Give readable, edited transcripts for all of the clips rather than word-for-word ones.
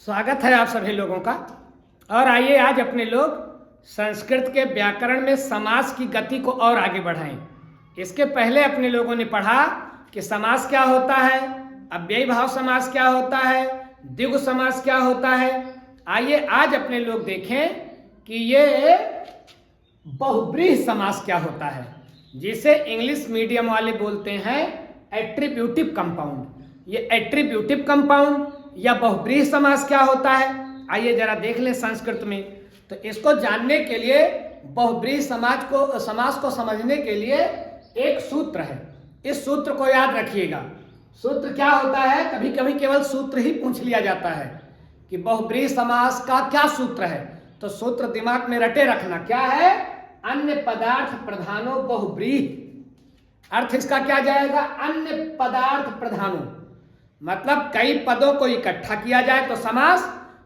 स्वागत है आप सभी लोगों का। और आइए आज अपने लोग संस्कृत के व्याकरण में समास की गति को और आगे बढ़ाएं। इसके पहले अपने लोगों ने पढ़ा कि समास क्या होता है, अव्ययी भाव समास क्या होता है, द्विगु समास क्या होता है। आइए आज अपने लोग देखें कि ये बहुब्रीहि समास क्या होता है, जिसे इंग्लिश मीडियम वाले बोलते हैं एट्रीब्यूटिव कंपाउंड। ये एट्रीब्यूटिव कंपाउंड या बहुब्रीहि समास क्या होता है, आइए जरा देख लें संस्कृत में। तो इसको जानने के लिए, बहुब्रीहि समास को समझने के लिए एक सूत्र है। इस सूत्र को याद रखिएगा। सूत्र क्या होता है, कभी कभी केवल सूत्र ही पूछ लिया जाता है कि बहुब्रीहि समास का क्या सूत्र है। तो सूत्र दिमाग में रटे रखना। क्या है? अन्य पदार्थ प्रधानो बहुब्रीहि। अर्थ इसका क्या जाएगा? अन्य पदार्थ प्रधानो, मतलब कई पदों को इकट्ठा किया जाए तो समास,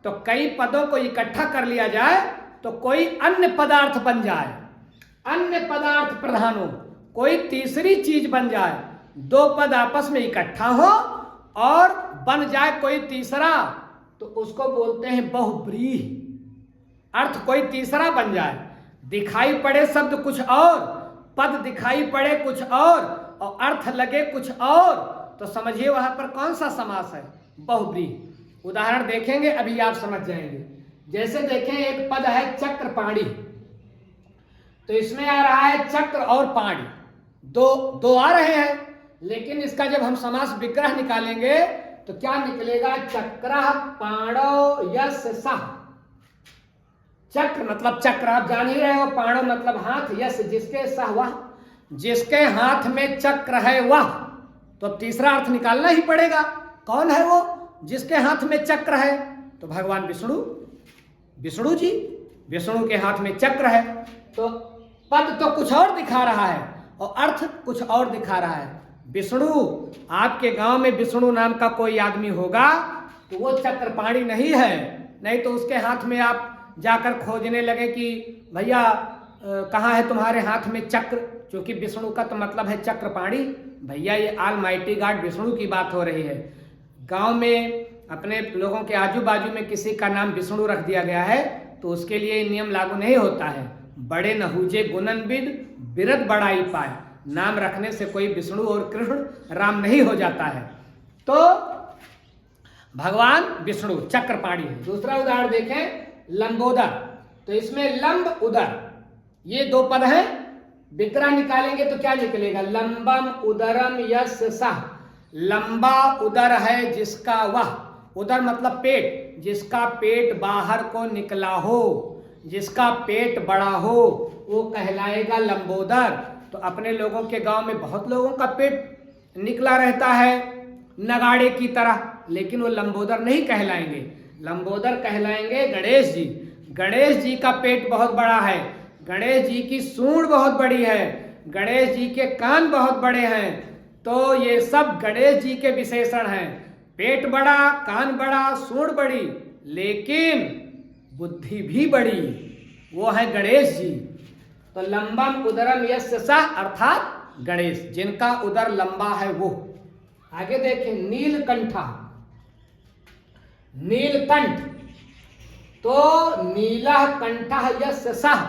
तो कई पदों को इकट्ठा कर लिया जाए तो कोई अन्य पदार्थ बन जाए। अन्य पदार्थ प्रधानो, कोई तीसरी चीज बन जाए। दो पद आपस में इकट्ठा हो और बन जाए कोई तीसरा, तो उसको बोलते हैं बहुब्रीहि। अर्थ कोई तीसरा बन जाए, दिखाई पड़े शब्द कुछ और, पद दिखाई पड़े कुछ और अर्थ लगे कुछ और, तो समझिए वहां पर कौन सा समास है? बहुब्रीहि। उदाहरण देखेंगे, अभी आप समझ जाएंगे। जैसे देखें, एक पद है चक्रपाणी, तो इसमें आ रहा है चक्र और पाणी, दो आ रहे हैं, लेकिन इसका जब हम समास विग्रह निकालेंगे तो क्या निकलेगा? चक्रः पाणौ यस्य सः। चक्र मतलब चक्र, आप जान ही रहे हो। पाणौ मतलब हाथ, यस जिसके, सह वह जिसके हाथ में चक्र है वह। तो अब तीसरा अर्थ निकालना ही पड़ेगा। कौन है वो जिसके हाथ में चक्र है? तो भगवान विष्णु जी। विष्णु के हाथ में चक्र है, तो पद तो कुछ और दिखा रहा है और अर्थ कुछ और दिखा रहा है। विष्णु, आपके गांव में विष्णु नाम का कोई आदमी होगा तो वो चक्रपाणी नहीं है। नहीं तो उसके हाथ में आप जाकर खोजने लगे कि भैया कहाँ है तुम्हारे हाथ में चक्र, क्योंकि विष्णु का तो मतलब है चक्रपाणी। भैया ये ऑलमाइटी गॉड विष्णु की बात हो रही है। गांव में अपने लोगों के आजू बाजू में किसी का नाम विष्णु रख दिया गया है तो उसके लिए नियम लागू नहीं होता है। बड़े नहूजे गुणनविद बिरद बड़ाई पाए। नाम रखने से कोई विष्णु और कृष्ण राम नहीं हो जाता है। तो भगवान विष्णु चक्रपाणी है। दूसरा उदाहरण देखें, लंबोदर। तो इसमें लंब उदर, ये दो पद हैं। विग्रह निकालेंगे तो क्या निकलेगा? लंबम उदरम यस्य सः। लंबा उदर है जिसका वह, उदर मतलब पेट, जिसका पेट बाहर को निकला हो, जिसका पेट बड़ा हो, वो कहलाएगा लंबोदर। तो अपने लोगों के गांव में बहुत लोगों का पेट निकला रहता है नगाड़े की तरह, लेकिन वो लंबोदर नहीं कहलाएंगे। लंबोदर कहलाएंगे गणेश जी। गणेश जी का पेट बहुत बड़ा है, गणेश जी की सूंड बहुत बड़ी है, गणेश जी के कान बहुत बड़े हैं। तो ये सब गणेश जी के विशेषण हैं। पेट बड़ा, कान बड़ा, सूंड बड़ी, लेकिन बुद्धि भी बड़ी, वो है गणेश जी। तो लंबम उदरम यस्य सः, अर्थात गणेश, जिनका उदर लंबा है वो। आगे देखें, नीलकंठा। नीलकंठ, तो नीला कंठः यस्य सः,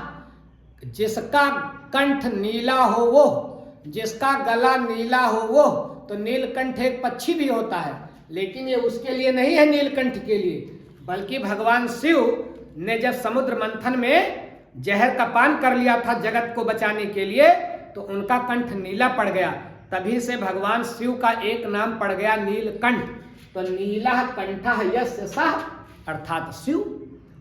जिसका कंठ नीला हो वो, जिसका गला नीला हो वो। तो नीलकंठ एक पक्षी भी होता है, लेकिन ये उसके लिए नहीं है, नीलकंठ के लिए, बल्कि भगवान शिव ने जब समुद्र मंथन में जहर का पान कर लिया था जगत को बचाने के लिए, तो उनका कंठ नीला पड़ गया। तभी से भगवान शिव का एक नाम पड़ गया नीलकंठ। तो नीला कंठः यस्य सः, अर्थात शिव।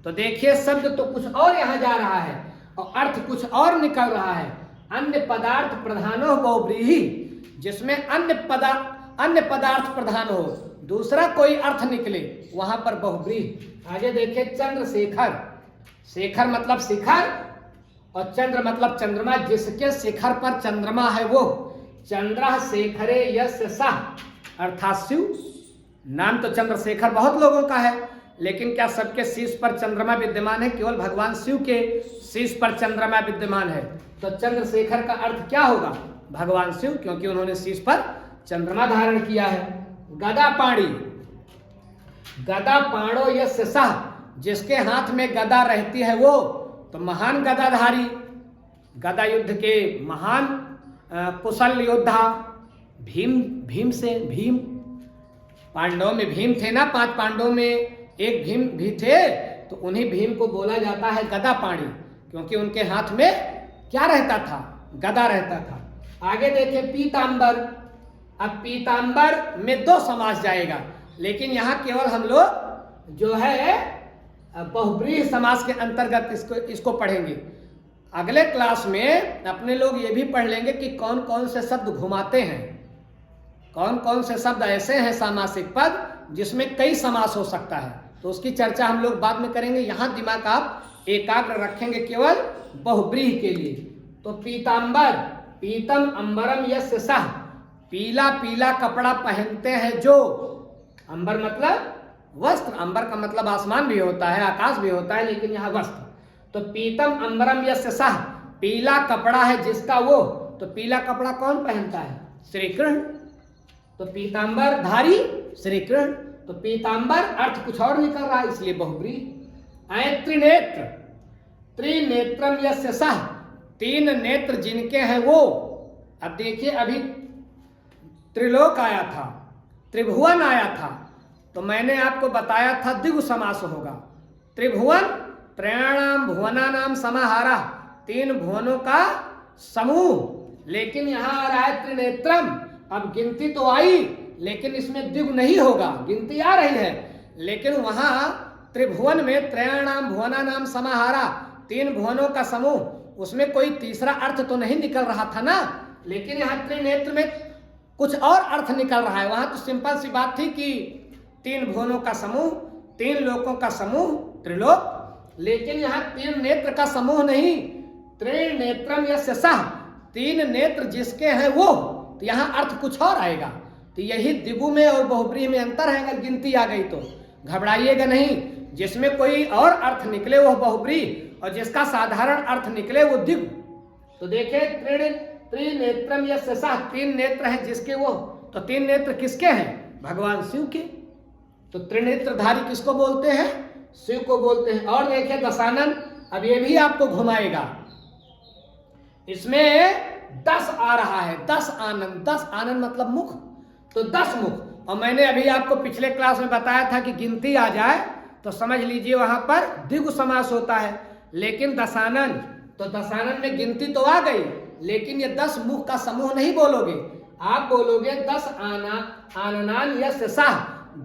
तो देखिए, शब्द तो कुछ और यहां जा रहा है और अर्थ कुछ और निकल रहा है। अन्य पदार्थ प्रधानो बहुब्रीहि, जिसमें अन्य पदार्थ प्रधान हो, दूसरा कोई अर्थ निकले, वहां पर बहुब्रीहि। आगे देखिए, चंद्रशेखर। शेखर मतलब शिखर और चंद्र मतलब चंद्रमा, जिसके शिखर पर चंद्रमा है वो। चंद्रः शेखरे यस्य सः, अर्थात शिव। नाम तो चंद्रशेखर बहुत लोगों का है, लेकिन क्या सबके शीश पर चंद्रमा विद्यमान है? केवल भगवान शिव के शीश पर चंद्रमा विद्यमान है। तो चंद्रशेखर का अर्थ क्या होगा? भगवान शिव, क्योंकि उन्होंने शीश पर चंद्रमा धारण किया है। गदापाणी। गदा पाणो यस्य सः, जिसके हाथ में गदा रहती है वो, तो महान गदाधारी, गदा युद्ध के महान कुशल योद्धा भीम से, भीम पांडवों में भीम थे ना, 5 पांडवों में एक भीम भी थे, तो उन्हीं भीम को बोला जाता है गदा पाणी, क्योंकि उनके हाथ में क्या रहता था, गदा रहता था। आगे देखें पीतांबर। अब पीतांबर में 2 समास जाएगा, लेकिन यहाँ केवल हम लोग जो है बहुब्रीहि समास के अंतर्गत इसको पढ़ेंगे। अगले क्लास में अपने लोग ये भी पढ़ लेंगे कि कौन कौन से शब्द घुमाते हैं, कौन कौन से शब्द ऐसे हैं सामासिक पद जिसमें कई समास हो सकता है, तो उसकी चर्चा हम लोग बाद में करेंगे। यहाँ दिमाग आप एकाग्र रखेंगे केवल बहुब्रीहि के लिए। तो पीतांबर, पीतम अंबरम यस्य सः, पीला पीला कपड़ा पहनते हैं जो, अंबर मतलब वस्त्र, अंबर का मतलब आसमान भी होता है, आकाश भी होता है, लेकिन यहाँ वस्त्र। तो पीतम अंबरम यस्य सः, पीला कपड़ा है जिसका वो, तो पीला कपड़ा कौन पहनता है, श्री कृष्ण, तो पीतांबर धारी श्री कृष्ण। तो पीतांबर अर्थ कुछ और निकल रहा है, इसलिए बहुब्रीहि। त्रिनेत्र, त्रिनेत्रम यस्य सः, 3 नेत्र जिनके हैं वो। अब देखिए अभी त्रिलोक आया था, त्रिभुवन आया था, तो मैंने आपको बताया था द्विगु समास होगा। त्रिभुवन त्रयाणाम भुवनानाम समाहारः, 3 भुवनों का समूह, लेकिन यहाँ आ रहा है त्रिनेत्रम। अब गिनती तो आई, लेकिन इसमें द्विगु नहीं होगा, गिनती आ रही है, लेकिन वहां त्रिभुवन में त्रयाणाम भुवनानाम समाहारा, 3 भुवनों का समूह, उसमें कोई तीसरा अर्थ तो नहीं निकल रहा था ना, लेकिन यहाँ त्रिनेत्र में कुछ और अर्थ निकल रहा है। वहां तो सिंपल सी बात थी कि 3 भुवनों का समूह, 3 लोकों का समूह त्रिलोक, लेकिन यहाँ 3 नेत्र का समूह नहीं, त्रिनेत्रम यस्य सः, 3 नेत्र जिसके हैं वो, तो यहाँ अर्थ कुछ और आएगा। तो यही द्विगु में और बहुब्रीहि में अंतर है। अगर गिनती आ गई तो घबराइएगा नहीं, जिसमें कोई और अर्थ निकले वो बहुब्रीहि, और जिसका साधारण अर्थ निकले वो द्विगु। तो देखे त्रिनेत्रम यस्य सः, 3 नेत्र हैं जिसके वो, तो 3 नेत्र किसके हैं, भगवान शिव के। तो त्रिनेत्रधारी किसको बोलते हैं, शिव को बोलते हैं। और देखिए दशानन, अब ये भी आपको घुमाएगा, इसमें 10 आ रहा है, 10 आनंद, 10 आनंद मतलब मुख, तो 10 मुख। और मैंने अभी आपको पिछले क्लास में बताया था कि गिनती आ जाए तो समझ लीजिए वहां पर द्विगु समास होता है, लेकिन दशानन, तो दशानन में गिनती तो आ गई, लेकिन ये 10 मुख का समूह नहीं बोलोगे, आप बोलोगे 10 आननान यस्य सः,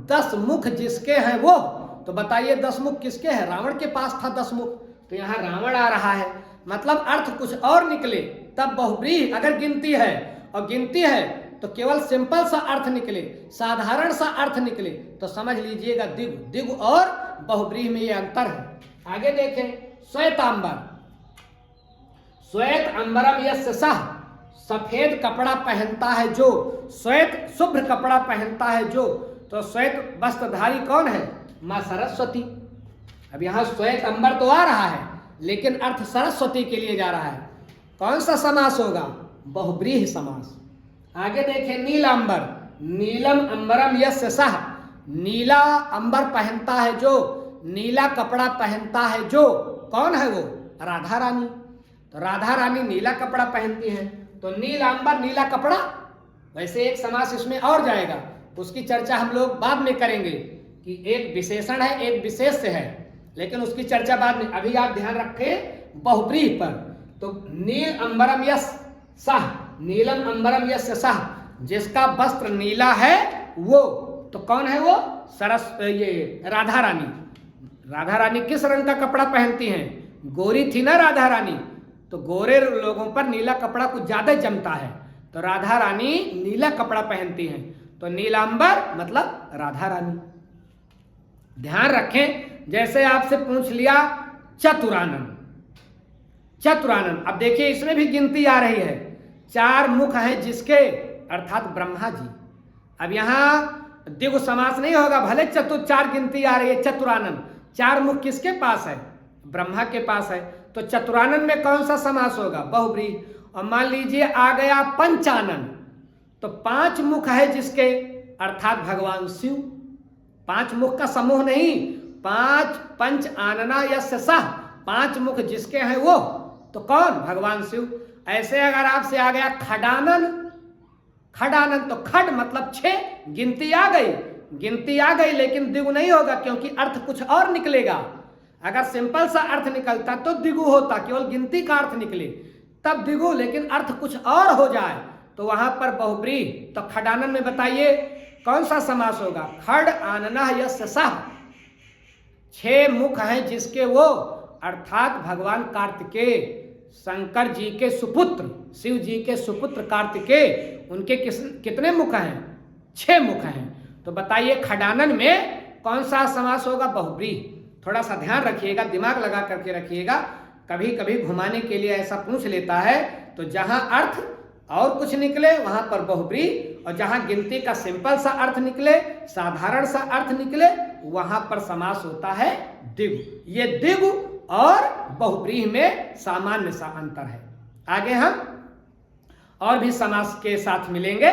10 मुख जिसके हैं वो। तो बताइए 10 मुख किसके हैं, रावण के पास था 10 मुख, तो यहाँ रावण आ रहा है, मतलब अर्थ कुछ और निकले तब बहुब्रीहि। अगर गिनती है और गिनती है तो केवल सिंपल सा अर्थ निकले, साधारण सा अर्थ निकले, तो समझ लीजिएगा द्विगु, द्विगु और बहुब्रीहि में ये अंतर है। आगे देखें श्वेतांबर, श्वेत अंबरम यस्य सः, सफेद कपड़ा पहनता है जो, श्वेत शुभ्र कपड़ा पहनता है जो, तो श्वेत वस्त्रधारी कौन है, माँ सरस्वती। अब यहाँ श्वेत अंबर तो आ रहा है, लेकिन अर्थ सरस्वती के लिए जा रहा है। कौन सा समास होगा, बहुब्रीहि समास। आगे देखें नीलांबर, नीलम अंबरम यस्य सः, नीला अंबर पहनता है जो, नीला कपड़ा पहनता है जो, कौन है वो, राधा रानी। तो राधा रानी नीला कपड़ा पहनती है, तो नीलांबर नीला कपड़ा। वैसे एक समास इसमें और जाएगा, उसकी चर्चा हम लोग बाद में करेंगे कि एक विशेषण है एक विशेष से है, लेकिन उसकी चर्चा बाद में। अभी आप ध्यान रखें बहुब्रीहि पर। तो नील अंबरम यस्य सः, नीलम अंबरम यस्य सः, जिसका वस्त्र नीला है वो, तो कौन है वो, ये राधा रानी। राधा रानी किस रंग का कपड़ा पहनती हैं, गोरी थी ना राधा रानी, तो गोरे लोगों पर नीला कपड़ा कुछ ज्यादा जमता है, तो राधा रानी नीला कपड़ा पहनती हैं, तो नीलांबर मतलब राधा रानी। ध्यान रखें, जैसे आपसे पूछ लिया चतुरानन, चतुरानन, अब देखिए इसमें भी गिनती आ रही है, 4 मुख हैं जिसके, अर्थात ब्रह्मा जी। अब यहाँ द्विगु समास नहीं होगा, भले 4 गिनती आ रही है, चतुरानन, 4 मुख किसके पास है, ब्रह्मा के पास है, तो चतुरानन में कौन सा समास होगा, बहुब्रीहि। और मान लीजिए आ गया पंचानन, तो 5 मुख है जिसके, अर्थात भगवान शिव। 5 मुख का समूह नहीं, 5 पंच आनना यस्य सह, 5 मुख जिसके हैं वो, तो कौन? भगवान शिव। ऐसे अगर आपसे आ गया खडानन, खडानन तो खड मतलब 6, गिनती आ गई, गिनती आ गई, लेकिन द्विगु नहीं होगा क्योंकि अर्थ कुछ और निकलेगा। अगर सिंपल सा अर्थ निकलता तो द्विगु होता, केवल गिनती का अर्थ निकले तब द्विगु, लेकिन अर्थ कुछ और हो जाए तो वहां पर बहुब्रीहि। तो खडानन में बताइए कौन सा समास होगा? खड आनना यस्य सह, 6 मुख हैं जिसके वो, अर्थात भगवान कार्तिकेय, शंकर जी के सुपुत्र, शिव जी के सुपुत्र कार्तिकेय, उनके कितने मुख हैं? 6 मुख हैं। तो बताइए खडानन में कौन सा समास होगा? बहुब्रीहि। थोड़ा सा ध्यान रखिएगा, दिमाग लगा करके रखिएगा, कभी कभी घुमाने के लिए ऐसा पूछ लेता है, तो जहां अर्थ और कुछ निकले वहां पर बहुब्रीहि, और जहां गिनती का सिंपल सा अर्थ निकले, साधारण सा अर्थ निकले, वहां पर समास होता है द्विगु। ये द्विगु और बहुब्रीहि में सामान्य सा अंतर है। आगे हम और भी समास के साथ मिलेंगे।